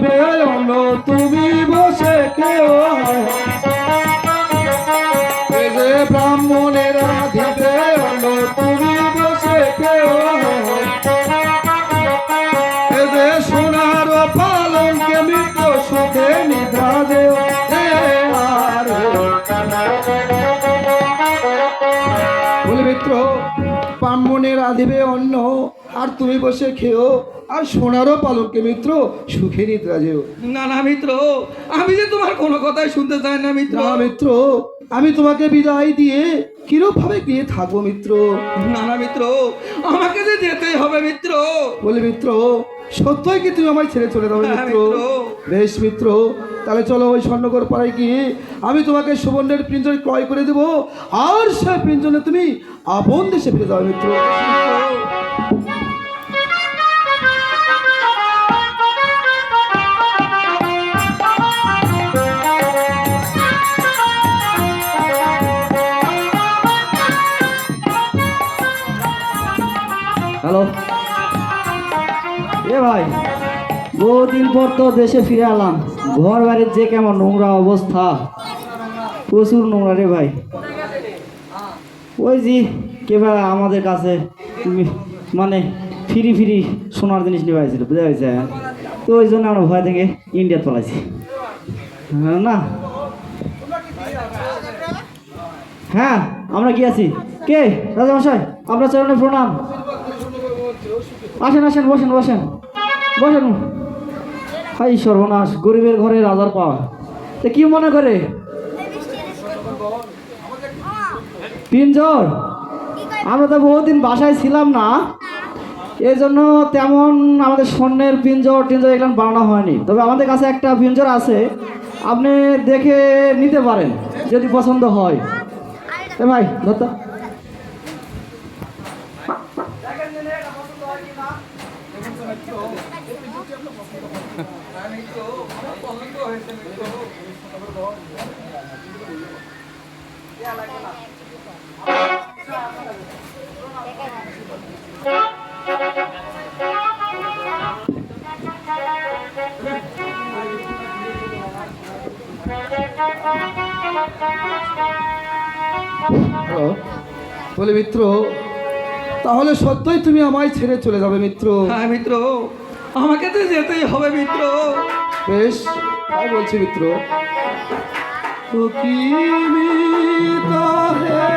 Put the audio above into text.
রাধিবে অন্য তুমি বসে খেও এই যে ব্রাহ্মণের রাধিবে অন্য তুমি বসে খেও এই যে সোনার পালঙ্কে মৃত সুখে নিদ্রা দেও বলে মিত্র ব্রাহ্মণের রাধিবে অন্ন আর তুমি বসে খেও আর সোনারও পালকে মিত্র সুখে নিদ্রা যেও। না না মিত্র, আমি যে তোমার কোনো কথাই শুনতে চাই না মিত্র। না মিত্র, আমি তোমাকে বিদায় দিয়ে কিরূপ ভাবে গিয়ে থাকবো মিত্র? না না মিত্র, আমাকে যে যেতেই হবে মিত্র। বলে মিত্র সত্যই কি তুমি আমায় ছেড়ে চলে যাবে মিত্র? বেশ মিত্র, তাহলে চলো ওই স্বর্ণকর পাড়ায় গিয়ে আমি তোমাকে সুবর্ণের পিঞ্জর ক্রয় করে দেবো আর সে পিঞ্জরে তুমি আপন দেশে ফিরে যাবে মিত্র। হ্যালো এ ভাই, বহুদিন পর তো দেশে ফিরে এলাম। ঘর বাড়ির যে কেমন নোংরা অবস্থা, প্রচুর নোংরা রে ভাই। ওই যে কেবা আমাদের কাছে মানে ফিরি ফিরি সোনার জিনিস নিয়ে আসছিল, বুঝা হয়েছে? তো ওই জন্য আমরা ভয় থেকে ইন্ডিয়া চলাইছি না। হ্যাঁ আমরা কি আছি। কে রাজামশাই, আপনার চরণে প্রণাম। আসেন আসেন, বসেন বসেন বসেন। হাই সর্বনাশ, গরিবের ঘরে রাজার পাওয়া। তা কি মনে করে পিঞ্জর? আমরা তো বহুদিন বাসায় ছিলাম না, এই জন্য তেমন আমাদের স্বর্ণের পিঞ্জর টিঞ্জর এগুলো বানানো হয়নি। তবে আমাদের কাছে একটা পিঞ্জর আছে, আপনি দেখে নিতে পারেন যদি পছন্দ হয়। এ ভাই ধরতো। হ্যালো, বলে মিত্র তাহলে সত্যই তুমি আমায় ছেড়ে চলে যাবে মিত্র? হ্যাঁ মিত্র, আমাকে তো যেতেই হবে মিত্র। বেশ, তাই বলছি মিত্র। তো কি মিতা হে